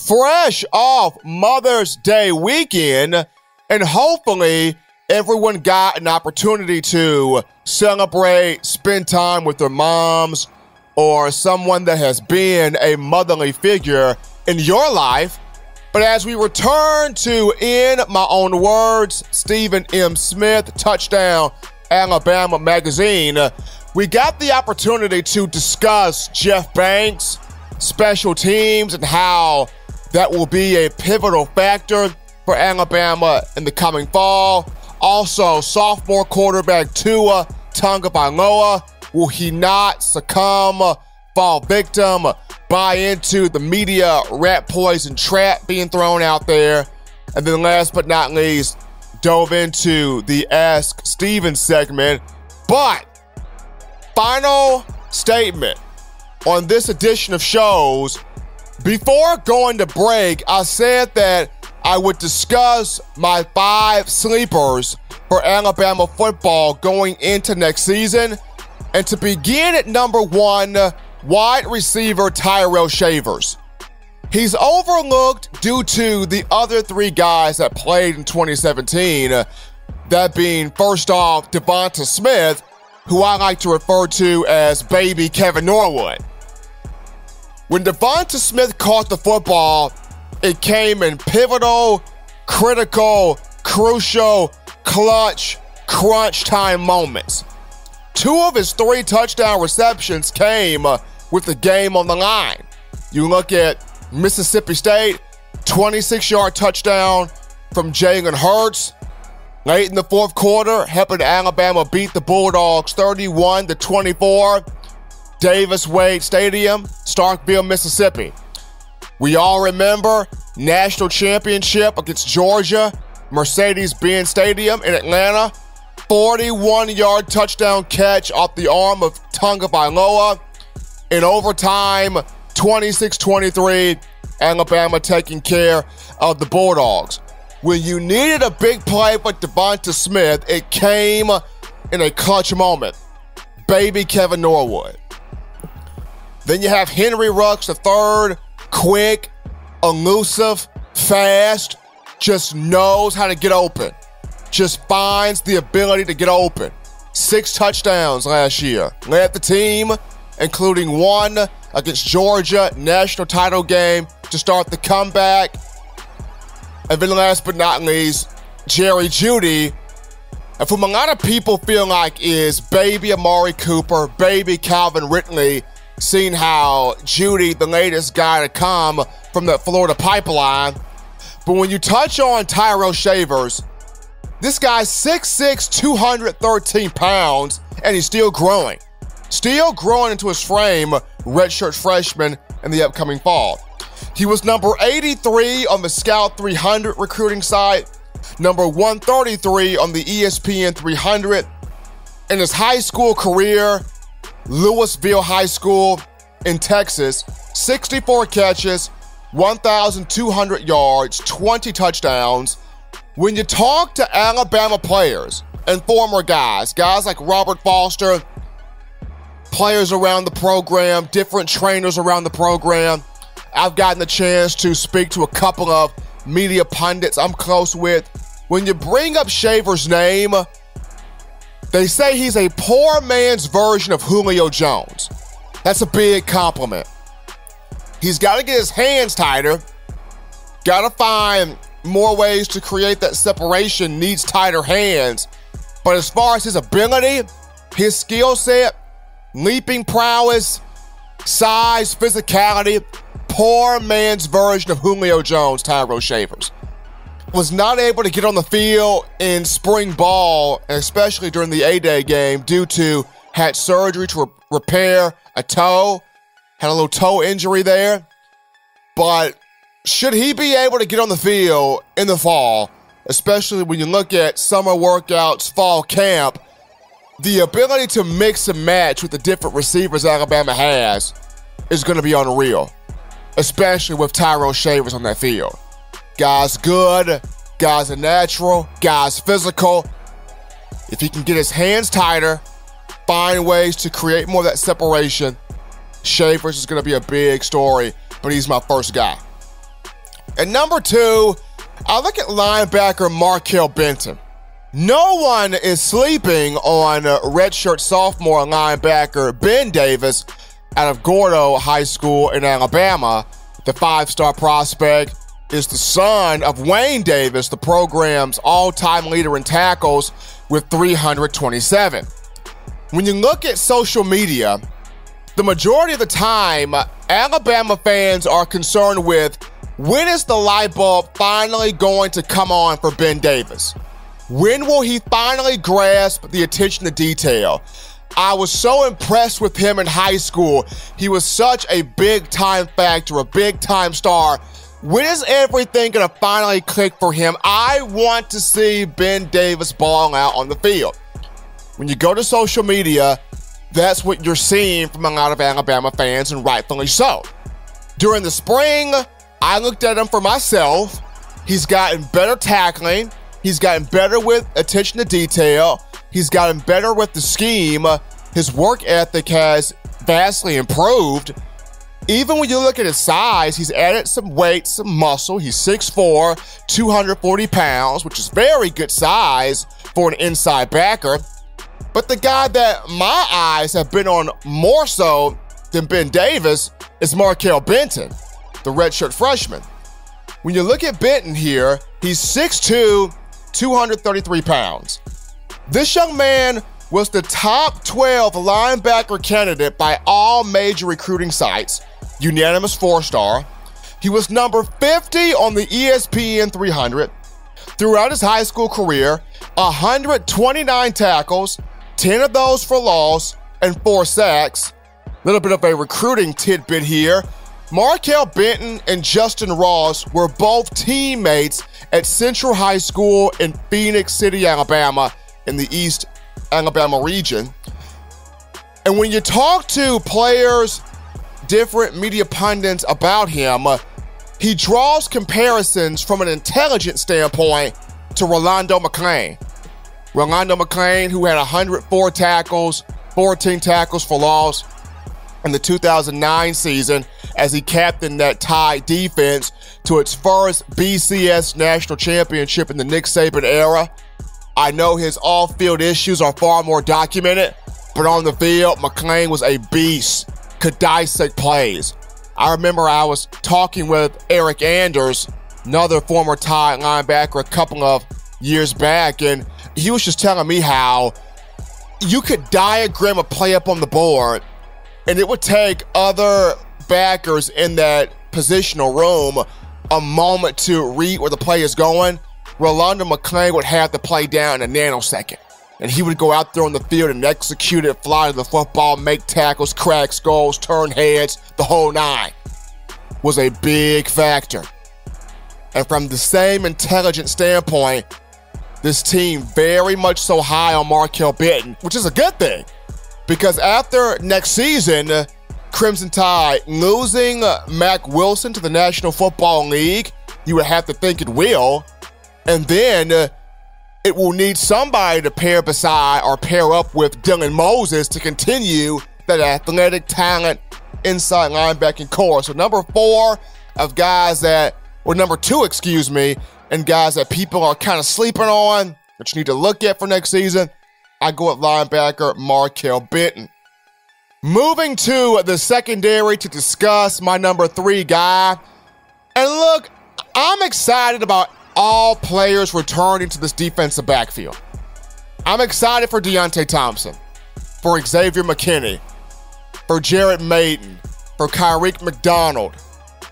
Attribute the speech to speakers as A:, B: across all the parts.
A: fresh off Mother's Day weekend, and hopefully everyone got an opportunity to celebrate, spend time with their moms, or someone that has been a motherly figure in your life. But as we return to In My Own Words, Stephen M. Smith, Touchdown Alabama magazine, we got the opportunity to discuss Jeff Banks, special teams, and how that will be a pivotal factor for Alabama in the coming fall. Also, sophomore quarterback Tua Tagovailoa, will he not succumb, fall victim, buy into the media rat poison trap being thrown out there? And then last but not least, dove into the Ask Steven segment. But final statement on this edition of shows. Before going to break, I said that I would discuss my 5 sleepers for Alabama football going into next season. And to begin at number 1, wide receiver Tyrell Shavers. He's overlooked due to the other 3 guys that played in 2017, that being, first off, Devonta Smith, who I like to refer to as baby Kevin Norwood. When Devonta Smith caught the football, it came in pivotal, critical, crucial, clutch, crunch time moments. 2 of his 3 touchdown receptions came with the game on the line. You look at Mississippi State, 26-yard touchdown from Jalen Hurts late in the fourth quarter, helping Alabama beat the Bulldogs 31-24. Davis Wade Stadium, Starkville, Mississippi. We all remember national championship against Georgia, Mercedes-Benz Stadium in Atlanta. 41-yard touchdown catch off the arm of Tagovailoa. In overtime, 26-23, Alabama taking care of the Bulldogs. When you needed a big play for Devonta Smith, it came in a clutch moment. Baby Kevin Norwood. Then you have Henry Ruggs III, quick, elusive, fast, just knows how to get open. Just finds the ability to get open. 6 touchdowns last year. Led the team, including 1 against Georgia, national title game to start the comeback. And then last but not least, Jerry Jeudy, and from a lot of people feel like is baby Amari Cooper, baby Calvin Ridley, seeing how Jeudy, the latest guy to come from that Florida pipeline. But when you touch on Tyrell Shavers, this guy's 6'6", 213 pounds, and he's still growing. Still growing into his frame, redshirt freshman in the upcoming fall. He was number 83 on the Scout 300 recruiting site, number 133 on the ESPN 300. In his high school career, Louisville High School in Texas, 64 catches, 1,200 yards, 20 touchdowns. When you talk to Alabama players and former guys like Robert Foster, players around the program, different trainers around the program, I've gotten the chance to speak to a couple of media pundits I'm close with. When you bring up Shavers' name, they say he's a poor man's version of Julio Jones. That's a big compliment. He's got to get his hands tighter, got to find more ways to create that separation, needs tighter hands. But as far as his ability, his skill set, leaping prowess, size, physicality, poor man's version of Julio Jones, Tyrell Shavers. Was not able to get on the field in spring ball, especially during the A-Day game, due to had surgery to repair a toe, had a little toe injury there. But should he be able to get on the field in the fall, especially when you look at summer workouts, fall camp, the ability to mix and match with the different receivers Alabama has is going to be unreal, especially with Tyrell Shavers on that field. Guy's good, guy's a natural, guy's physical. If he can get his hands tighter, find ways to create more of that separation, Shavers is going to be a big story, but he's my first guy. At number 2, I look at linebacker Markel Benton. No one is sleeping on redshirt sophomore linebacker Ben Davis out of Gordo High School in Alabama. The 5-star prospect is the son of Wayne Davis, the program's all-time leader in tackles with 327. When you look at social media, the majority of the time, Alabama fans are concerned with when is the light bulb finally going to come on for Ben Davis? When will he finally grasp the attention to detail? I was so impressed with him in high school. He was such a big-time factor, a big-time star. When is everything going to finally click for him? I want to see Ben Davis ball out on the field. When you go to social media, that's what you're seeing from a lot of Alabama fans, and rightfully so. During the spring, I looked at him for myself. He's gotten better tackling. He's gotten better with attention to detail. He's gotten better with the scheme. His work ethic has vastly improved. Even when you look at his size, he's added some weight, some muscle. He's 6'4", 240 pounds, which is very good size for an inside backer. But the guy that my eyes have been on more so than Ben Davis is Markel Benton, the redshirt freshman. When you look at Benton here, he's 6'2", 233 pounds. This young man was the top 12 linebacker candidate by all major recruiting sites, unanimous 4-star. He was number 50 on the ESPN 300. Throughout his high school career, 129 tackles, 10 of those for loss, and 4 sacks. A little bit of a recruiting tidbit here. Markel Benton and Justin Ross were both teammates at Central High School in Phoenix City, Alabama, in the East Alabama region. And when you talk to players, different media pundits about him, he draws comparisons from an intelligence standpoint to Rolando McClain. Rolando McClain, who had 104 tackles, 14 tackles for loss in the 2009 season as he captained that Tide defense to its first BCS national championship in the Nick Saban era. I know his off-field issues are far more documented, but on the field, McClain was a beast, could dissect plays. I remember I was talking with Eric Anders, another former Tide linebacker, a couple of years back, and he was just telling me how you could diagram a play up on the board, and it would take other backers in that positional room a moment to read where the play is going. Rolando McClain would have the play down in a nanosecond, and he would go out there on the field and execute it, fly to the football, make tackles, crack skulls, turn heads, the whole nine. Was a big factor. And from the same intelligence standpoint, this team very much so high on Markel Benton, which is a good thing, because after next season, Crimson Tide losing Mack Wilson to the National Football League, you would have to think it will, and then it will need somebody to pair beside or pair up with Dylan Moses to continue that athletic talent inside linebacking core. So number 4 of guys that, or number 2, excuse me, and guys that people are kind of sleeping on, that you need to look at for next season, I go with linebacker Markel Benton. Moving to the secondary to discuss my number 3 guy. And look, I'm excited about all players returning to this defensive backfield. I'm excited for Deontay Thompson, for Xavier McKinney, for Jarrett Maiden, for Kyrique McDonald,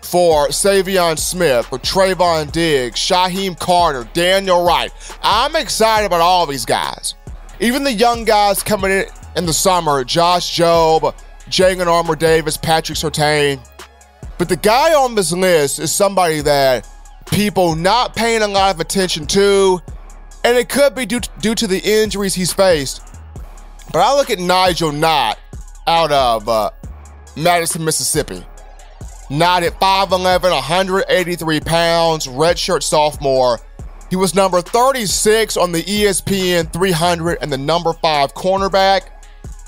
A: for Savion Smith, for Trayvon Diggs, Shaheem Carter, Daniel Wright. I'm excited about all these guys. Even the young guys coming in the summer, Josh Jobe, Jalen Armour Davis, Patrick Surtain. But the guy on this list is somebody that people not paying a lot of attention to, and it could be due to the injuries he's faced. But I look at Nigel Knott out of Madison, Mississippi. Knott at 5'11", 183 pounds, redshirt sophomore. He was number 36 on the ESPN 300 and the number 5 cornerback.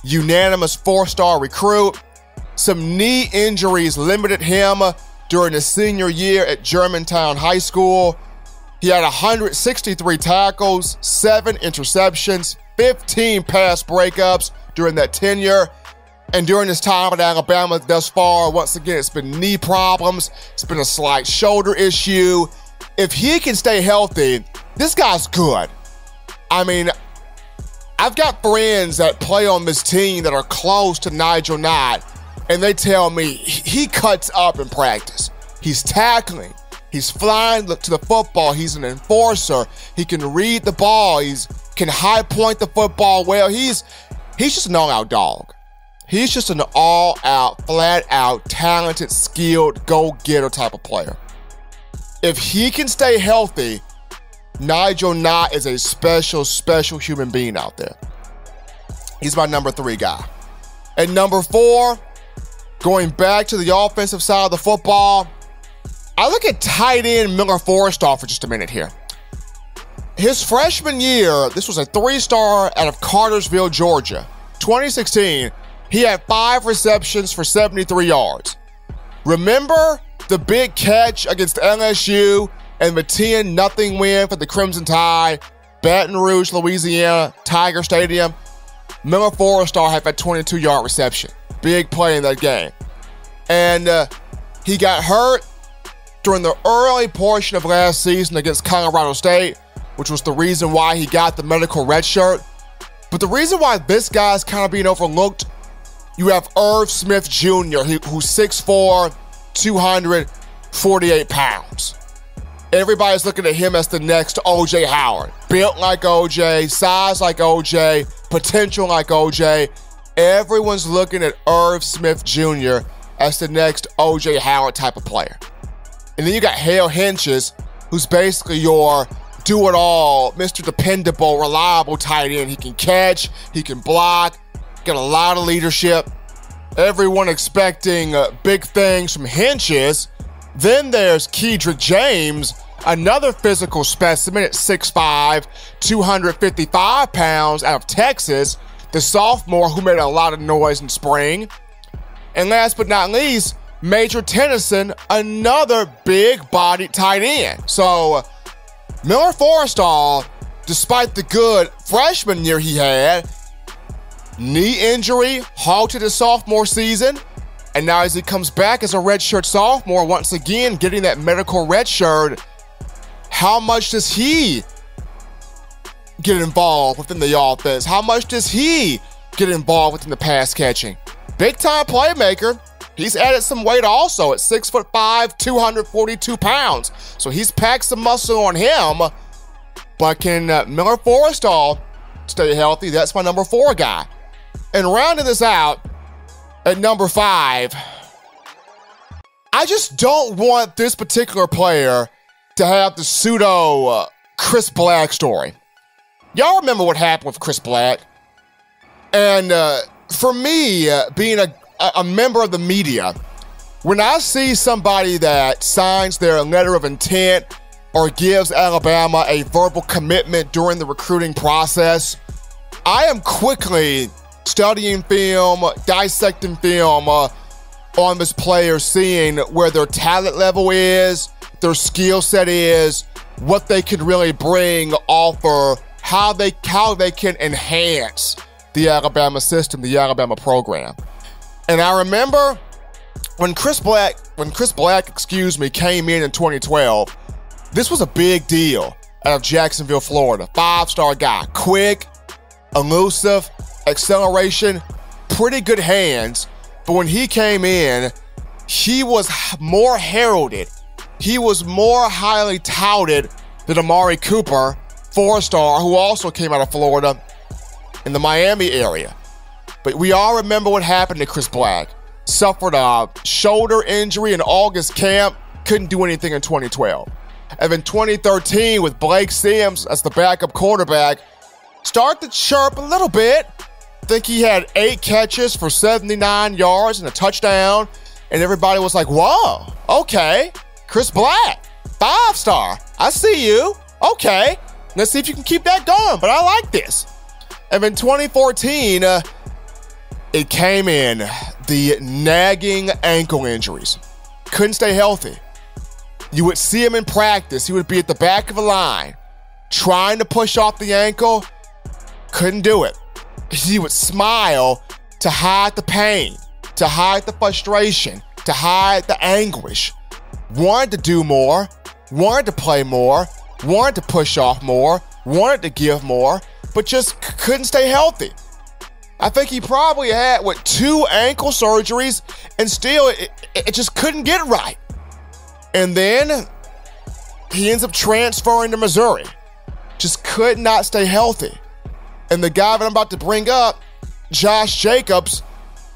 A: Unanimous 4-star recruit. Some knee injuries limited him during his senior year at Germantown High School. He had 163 tackles, 7 interceptions, 15 pass breakups during that tenure. And during his time at Alabama thus far, once again, it's been knee problems. It's been a slight shoulder issue. If he can stay healthy, this guy's good. I mean, I've got friends that play on this team that are close to Nigel Knott, and they tell me he cuts up in practice. He's tackling. He's flying to the football. He's an enforcer. He can read the ball. He can high point the football well. He's just an all-out dog. He's just an all-out, flat-out, talented, skilled, go-getter type of player. If he can stay healthy, Nigel Knott is a special, special human being out there. He's my number 3 guy. At number 4, going back to the offensive side of the football, I look at tight end Miller Forrestal for just a minute here. His freshman year, this was a 3-star out of Cartersville, Georgia. 2016, he had 5 receptions for 73 yards. Remember the big catch against LSU and the 10-0 win for the Crimson Tide, Baton Rouge, Louisiana, Tiger Stadium? Miller Forrestal had that 22-yard reception. Big play in that game. And he got hurt during the early portion of last season against Colorado State, which was the reason why he got the medical red shirt. But the reason why this guy's kind of being overlooked, you have Irv Smith Jr., who's 6'4", 248 pounds. Everybody's looking at him as the next O.J. Howard. Built like O.J., size like O.J., potential like O.J. Everyone's looking at Irv Smith Jr. as the next O.J. Howard type of player. And then you got Hale Henches, who's basically your do-it-all, Mr. Dependable, reliable tight end. He can catch, he can block, got a lot of leadership. Everyone expecting big things from Henches. Then there's Kedrick James, another physical specimen at 6'5", 255 pounds out of Texas, the sophomore who made a lot of noise in spring. And last but not least, Major Tennyson, another big-bodied tight end. So Miller Forrestal, despite the good freshman year he had, knee injury halted his sophomore season, and now as he comes back as a redshirt sophomore, once again getting that medical redshirt, how much does he get involved within the offense? How much does he get involved within the pass catching? Big-time playmaker. He's added some weight also at 6'5", 242 pounds. So he's packed some muscle on him. But can Miller Forrestal stay healthy? That's my number 4 guy. And rounding this out, at number 5, I just don't want this particular player to have the pseudo Chris Black story. Y'all remember what happened with Chris Black? And for me, being a member of the media, when I see somebody that signs their letter of intent or gives Alabama a verbal commitment during the recruiting process, I am quickly studying film, dissecting film on this player, seeing where their talent level is, their skill set is, what they can really bring, offer, how they can enhance the Alabama system, the Alabama program. And I remember when Chris Black, came in 2012, this was a big deal out of Jacksonville, Florida. 5-star guy, quick, elusive, acceleration, pretty good hands. But when he came in, he was more heralded. He was more highly touted than Amari Cooper, 4-star, who also came out of Florida in the Miami area. But we all remember what happened to Chris Black. Suffered a shoulder injury in August camp, couldn't do anything in 2012. And in 2013, with Blake Sims as the backup quarterback, started to chirp a little bit. I think he had 8 catches for 79 yards and a touchdown. And everybody was like, whoa, okay, Chris Black, 5-star. I see you. Okay, let's see if you can keep that going, but I like this. And in 2014, it came in, the nagging ankle injuries. couldn't stay healthy. You would see him in practice. He would be at the back of the line, trying to push off the ankle. Couldn't do it. He would smile to hide the pain, to hide the frustration, to hide the anguish. Wanted to do more, wanted to play more, wanted to push off more, wanted to give more, but just couldn't stay healthy. I think he probably had, 2 ankle surgeries, and still it just couldn't get right. And then he ends up transferring to Missouri. Just could not stay healthy. And the guy that I'm about to bring up, Josh Jacobs,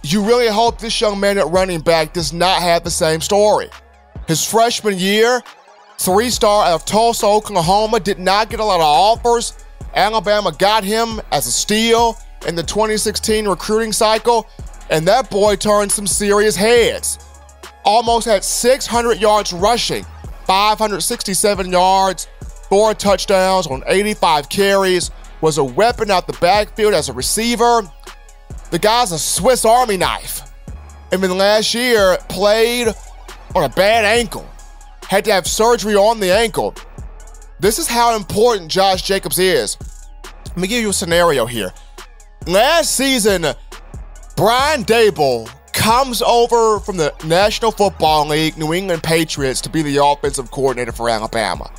A: you really hope this young man at running back does not have the same story. His freshman year, 3-star out of Tulsa, Oklahoma, did not get a lot of offers. Alabama got him as a steal in the 2016 recruiting cycle, and that boy turned some serious heads. Almost had 600 yards rushing, 567 yards, 4 touchdowns on 85 carries, was a weapon out the backfield as a receiver. The guy's a Swiss Army knife. And then last year, played on a bad ankle. Had to have surgery on the ankle. This is how important Josh Jacobs is. Let me give you a scenario here. Last season, Brian Daboll comes over from the National Football League, New England Patriots, to be the offensive coordinator for Alabama.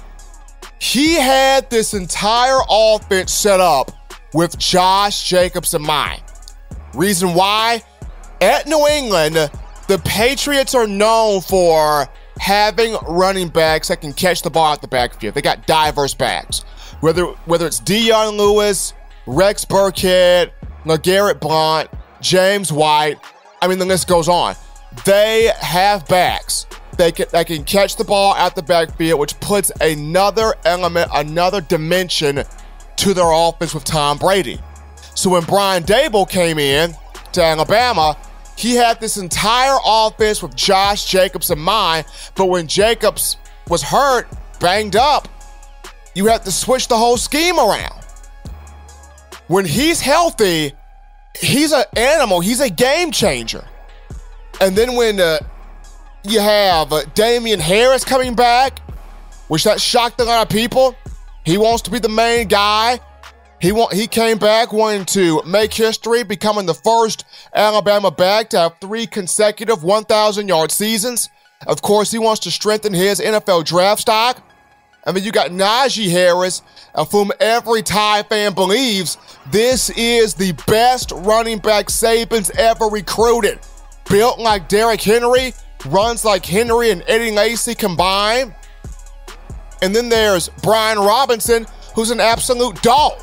A: He had this entire offense set up with Josh Jacobs in mind. Reason why? At New England, the Patriots are known for having running backs that can catch the ball out the backfield. They got diverse backs. Whether it's Deion Lewis, Rex Burkhead, LeGarrette Blount, James White, I mean, the list goes on. They have backs that can catch the ball out the backfield, which puts another element, another dimension to their offense with Tom Brady. So when Brian Daboll came in to Alabama, he had this entire offense with Josh Jacobs in mind, but when Jacobs was hurt, banged up, you have to switch the whole scheme around. When he's healthy, he's an animal. He's a game changer. And then when you have Damian Harris coming back, which that shocked a lot of people. He wants to be the main guy. He came back wanting to make history, becoming the first Alabama back to have 3 consecutive 1,000-yard seasons. Of course, he wants to strengthen his NFL draft stock. I mean, you got Najee Harris, of whom every Tide fan believes this is the best running back Saban's ever recruited. Built like Derrick Henry, runs like Henry and Eddie Lacy combined. And then there's Brian Robinson, who's an absolute dog.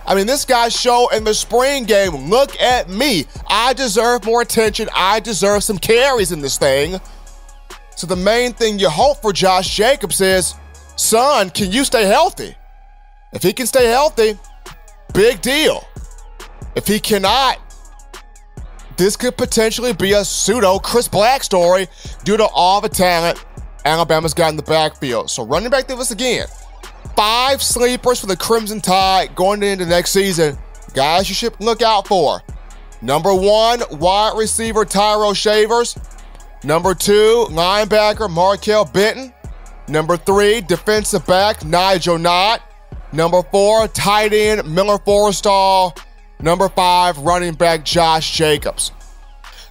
A: I mean, this guy showed in the spring game, look at me. I deserve more attention. I deserve some carries in this thing. So the main thing you hope for Josh Jacobs is, son, can you stay healthy? If he can stay healthy, big deal. If he cannot, this could potentially be a pseudo Chris Black story due to all the talent Alabama's got in the backfield. So running back to this again. 5 sleepers for the Crimson Tide going into next season. Guys you should look out for. Number 1, wide receiver Tyrell Shavers. Number 2, linebacker Markel Benton. Number 3, defensive back Nigel Knott. Number 4, tight end Miller Forrestal. Number 5, running back Josh Jacobs.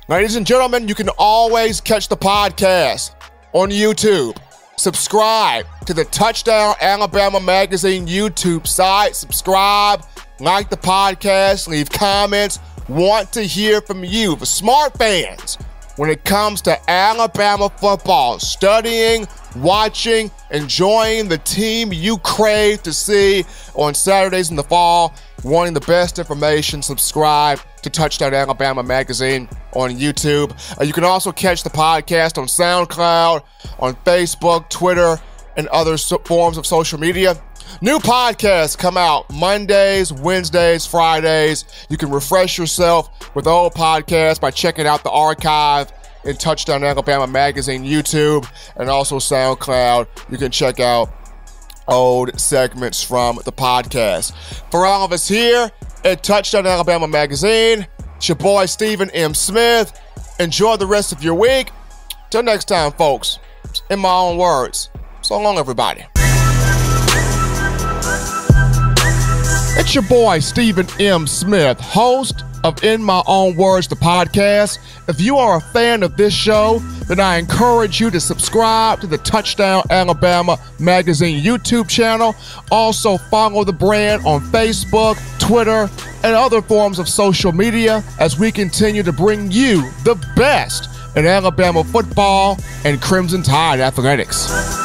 A: Ladies and gentlemen, you can always catch the podcast on YouTube. Subscribe to the Touchdown Alabama Magazine YouTube site. Subscribe, like the podcast, leave comments. Want to hear from you, the smart fans, when it comes to Alabama football. Studying, watching, enjoying the team you crave to see on Saturdays in the fall. Wanting the best information, subscribe to Touchdown Alabama Magazine on YouTube. You can also catch the podcast on SoundCloud, on Facebook, Twitter, and other forms of social media. New podcasts come out Mondays, Wednesdays, Fridays. You can refresh yourself with old podcasts by checking out the archive in Touchdown Alabama Magazine YouTube and also SoundCloud. You can check out old segments from the podcast. For all of us here at Touchdown Alabama Magazine, it's your boy Stephen M. Smith. Enjoy the rest of your week. Till next time, folks, in my own words, so long, everybody. It's your boy, Stephen M. Smith, host of In My Own Words, the podcast. If you are a fan of this show, then I encourage you to subscribe to the Touchdown Alabama Magazine YouTube channel. Also follow the brand on Facebook, Twitter, and other forms of social media as we continue to bring you the best in Alabama football and Crimson Tide athletics.